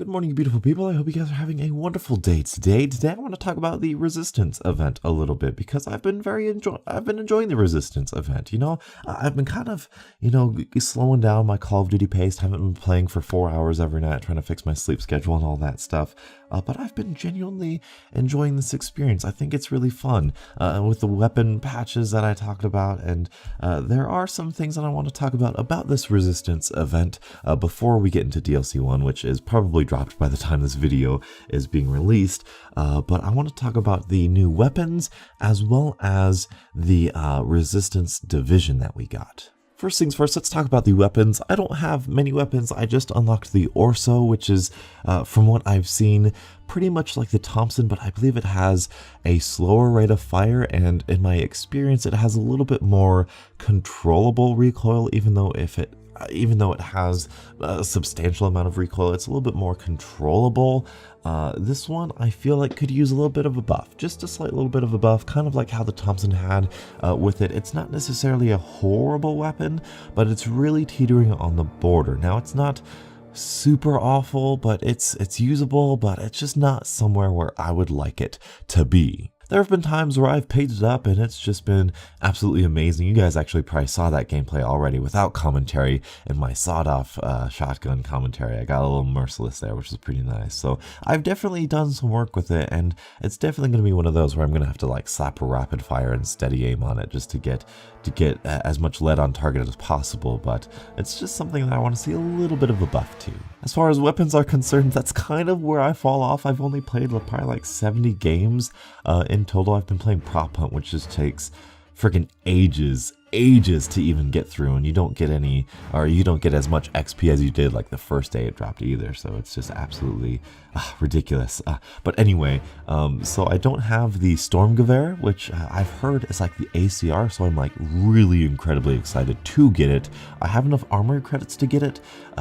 Good morning, beautiful people. I hope you guys are having a wonderful day today. Today, I want to talk about the Resistance event a little bit because I've been enjoying the Resistance event. I've been kind of, slowing down my Call of Duty pace. Haven't been playing for 4 hours every night, trying to fix my sleep schedule and all that stuff. But I've been genuinely enjoying this experience. I think it's really fun with the weapon patches that I talked about, and there are some things that I want to talk about this Resistance event before we get into DLC 1, which is probably dropped by the time this video is being released. But I want to talk about the new weapons as well as the Resistance division that we got. First things first, let's talk about the weapons. I don't have many weapons. I just unlocked the Orso, which is, from what I've seen, pretty much like the Thompson, but I believe it has a slower rate of fire, and in my experience, it has a little bit more controllable recoil, even though it has a substantial amount of recoil, it's a little bit more controllable. This one I feel like could use a little bit of a buff, just a slight little bit of a buff, kind of like how the Thompson had with it. It's not necessarily a horrible weapon, but it's really teetering on the border. Now, it's not super awful, but it's usable, but it's just not somewhere where I would like it to be. There have been times where I've picked it up and it's just been absolutely amazing. You guys actually probably saw that gameplay already without commentary in my sawed-off shotgun commentary. I got a little merciless there, which is pretty nice. So I've definitely done some work with it, and it's definitely going to be one of those where I'm going to have to like slap a rapid fire and steady aim on it just to get as much lead on target as possible, but it's just something that I want to see a little bit of a buff to. As far as weapons are concerned, that's kind of where I fall off. I've only played probably like 70 games in total. I've been playing Prop Hunt, which just takes freaking ages to even get through, and you don't get as much XP as you did like the first day it dropped either, so it's just absolutely ridiculous. But anyway, so I don't have the Sturmgewehr, which I've heard is like the ACR, so I'm like really incredibly excited to get it. I have enough armory credits to get it,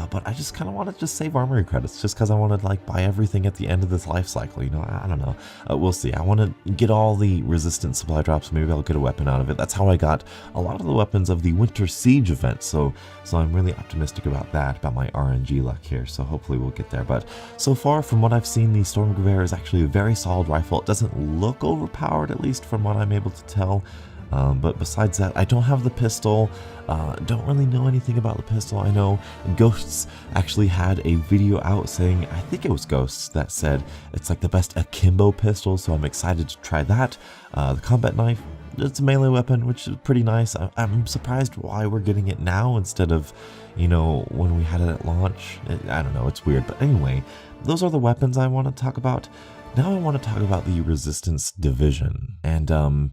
but I just kind of want to just save armory credits just because I want to like buy everything at the end of this life cycle. I don't know. We'll see. I want to get all the Resistance supply drops. Maybe I'll get a weapon out of it. That's how I got a lot of the weapons of the Winter Siege event, so I'm really optimistic about that, about my RNG luck here, so hopefully we'll get there. But so far, from what I've seen, the Sturmgewehr is actually a very solid rifle. It doesn't look overpowered, at least from what I'm able to tell. But besides that, I don't have the pistol. Don't really know anything about the pistol. I know Ghosts actually had a video out saying, I think it was Ghosts that said it's like the best akimbo pistol, so I'm excited to try that. The combat knife, it's a melee weapon, which is pretty nice. I'm surprised why we're getting it now instead of, when we had it at launch. I don't know, it's weird. But anyway, those are the weapons I want to talk about. Now I want to talk about the Resistance division. And,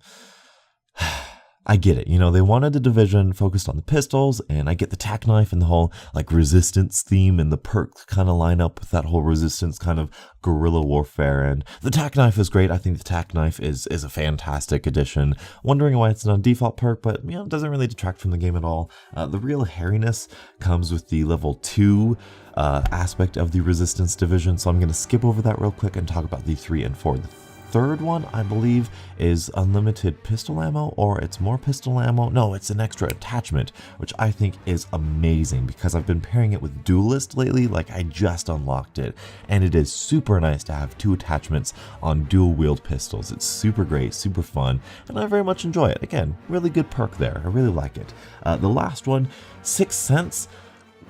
I get it. They wanted a division focused on the pistols, and I get the tack knife and the whole like Resistance theme, and the perks kind of line up with that whole Resistance kind of guerrilla warfare. And the tack knife is great. I think the tack knife is a fantastic addition. Wondering why it's not a default perk, but it doesn't really detract from the game at all. The real hairiness comes with the level 2 aspect of the Resistance division, so I'm going to skip over that real quick and talk about the 3 and 4. The third one, I believe, is unlimited pistol ammo, or it's more pistol ammo. No, it's an extra attachment, which I think is amazing because I've been pairing it with Duelist lately. Like, I just unlocked it, and it is super nice to have 2 attachments on dual wield pistols. It's super great, super fun, and I very much enjoy it. Again, really good perk there. I really like it. The last one, Sixth Sense.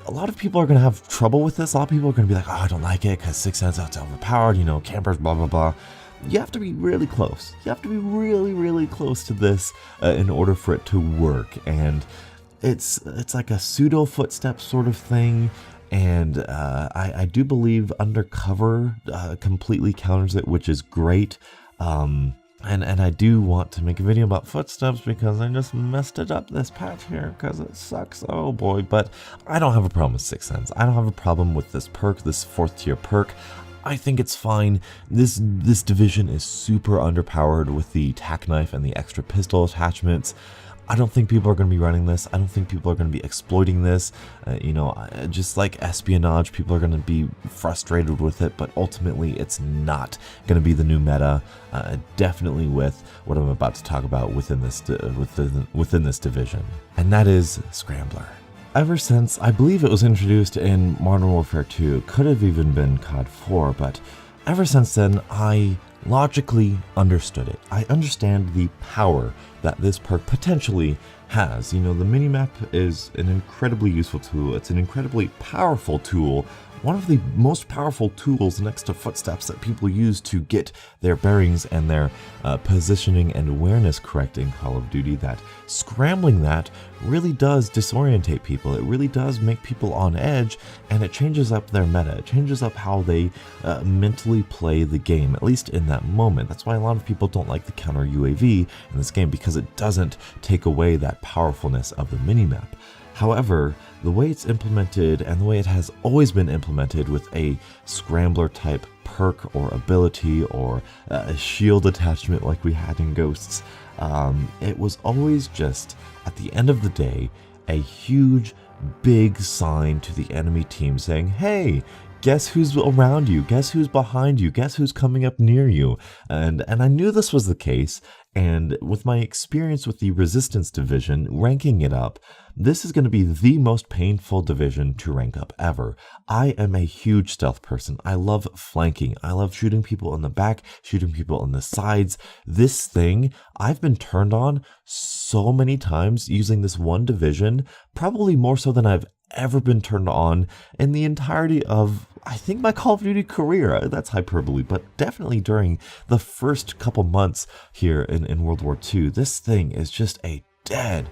A lot of people are going to have trouble with this. A lot of people are going to be like, oh, I don't like it because Sixth Sense, that's overpowered, campers, blah, blah, blah. You have to be really close. You have to be really, really close to this in order for it to work. And it's like a pseudo footstep sort of thing. And I do believe Undercover completely counters it, which is great. And I do want to make a video about footsteps because I just messed it up this patch here because it sucks. Oh boy. But I don't have a problem with Sixth Sense. I don't have a problem with this perk, this 4th tier perk. I think it's fine. This division is super underpowered with the tack knife and the extra pistol attachments. I don't think people are going to be running this. I don't think people are going to be exploiting this. Just like espionage, people are going to be frustrated with it, but ultimately it's not going to be the new meta. Definitely with what I'm about to talk about within this division, and that is Scrambler. ever since, I believe it was introduced in Modern Warfare 2, could have even been COD 4, but ever since then, I logically understood it. I understand the power that this perk potentially has. You know, the minimap is an incredibly useful tool. It's an incredibly powerful tool. One of the most powerful tools next to footsteps that people use to get their bearings and their positioning and awareness correct in Call of Duty, that scrambling that really does disorientate people. It really does make people on edge, and it changes up their meta. It changes up how they mentally play the game, at least in that moment. That's why a lot of people don't like the counter UAV in this game, because it doesn't take away that powerfulness of the minimap. However, the way it's implemented and the way it has always been implemented with a scrambler type perk or ability or a shield attachment like we had in Ghosts, it was always just, at the end of the day, a huge, big sign to the enemy team saying, hey, guess who's around you? Guess who's behind you? Guess who's coming up near you? And I knew this was the case, and with my experience with the Resistance division, ranking it up, this is going to be the most painful division to rank up ever. I am a huge stealth person. I love flanking. I love shooting people in the back, shooting people on the sides. This thing, I've been turned on so many times using this one division, probably more so than I've ever been turned on in the entirety of, I think, my Call of Duty career. That's hyperbole, but definitely during the first couple months here in World War II. This thing is just a dead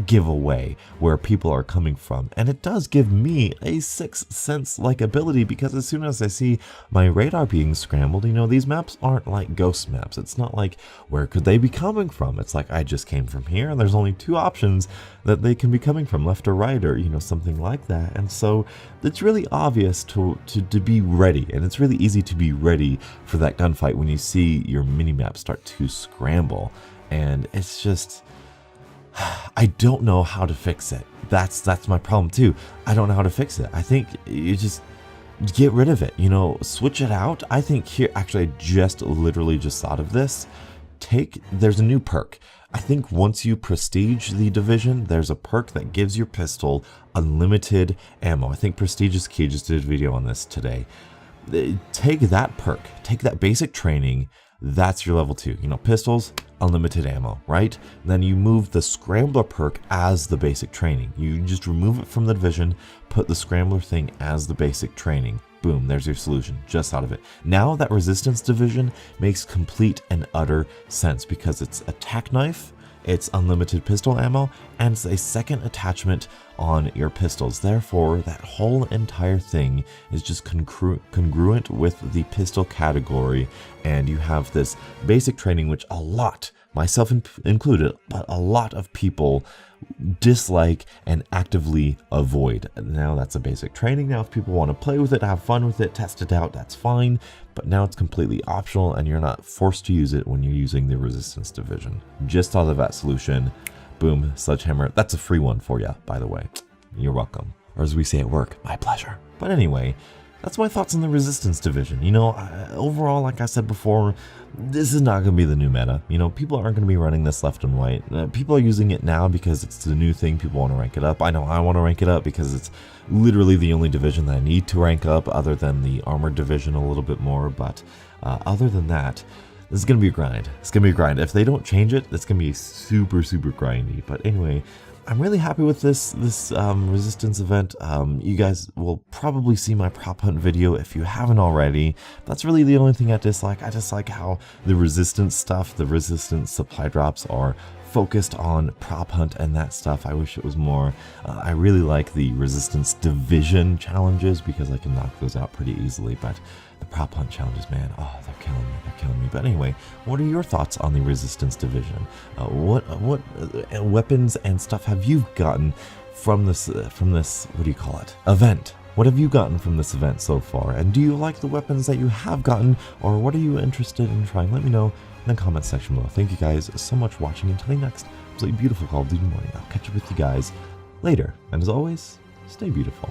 giveaway where people are coming from, and it does give me a sixth sense like ability, because as soon as I see my radar being scrambled, you know, these maps aren't like ghost maps. It's not like, where could they be coming from? It's like, I just came from here and there's only two options that they can be coming from, left or right, or, you know, something like that. And so it's really obvious to be ready, and it's really easy to be ready for that gunfight when you see your minimap start to scramble. And it's just, I don't know how to fix it. That's my problem too. I don't know how to fix it. I think you just get rid of it, you know, switch it out. I think here, actually, I literally just thought of this. There's a new perk. I think once you prestige the division, there's a perk that gives your pistol unlimited ammo. I think Prestige is Key just did a video on this today. Take that perk, take that basic training. That's your level 2. You know, pistols, unlimited ammo, right? And then you move the Scrambler perk as the basic training. You just remove it from the division, put the Scrambler thing as the basic training. Boom, there's your solution. Just out of it. Now that Resistance division makes complete and utter sense, because it's a tack knife, it's unlimited pistol ammo, and it's a second attachment on your pistols. Therefore, that whole entire thing is just congruent with the pistol category, and you have this basic training, which a lot, myself included, but a lot of people dislike and actively avoid. Now that's a basic training. Now if people want to play with it, have fun with it, test it out, that's fine, but now it's completely optional and you're not forced to use it when you're using the Resistance division. Just thought of that solution. Boom, Sledgehammer. That's a free one for you, by the way. You're welcome. Or as we say at work, my pleasure. But anyway, that's my thoughts on the Resistance division. You know, overall, like I said before, this is not going to be the new meta. You know, people aren't going to be running this left and right. People are using it now because it's the new thing. People want to rank it up. I know I want to rank it up because it's literally the only division that I need to rank up, other than the Armored division a little bit more. But other than that, this is going to be a grind. It's going to be a grind. If they don't change it, it's going to be super, super grindy. But anyway, I'm really happy with this Resistance event. You guys will probably see my prop hunt video if you haven't already. That's really the only thing I dislike. I dislike how the Resistance stuff, the Resistance supply drops are focused on prop hunt and that stuff. I wish it was more. I really like the Resistance division challenges because I can knock those out pretty easily, but the prop hunt challenges, man, oh, they're killing me. But anyway, what are your thoughts on the Resistance division? What weapons and stuff have you gotten from this what do you call it, event? What have you gotten from this event so far? And do you like the weapons that you have gotten, or what are you interested in trying? Let me know in the comment section below. Thank you guys so much for watching. Until the next absolutely beautiful Call of Duty morning, I'll catch up with you guys later. And as always, stay beautiful.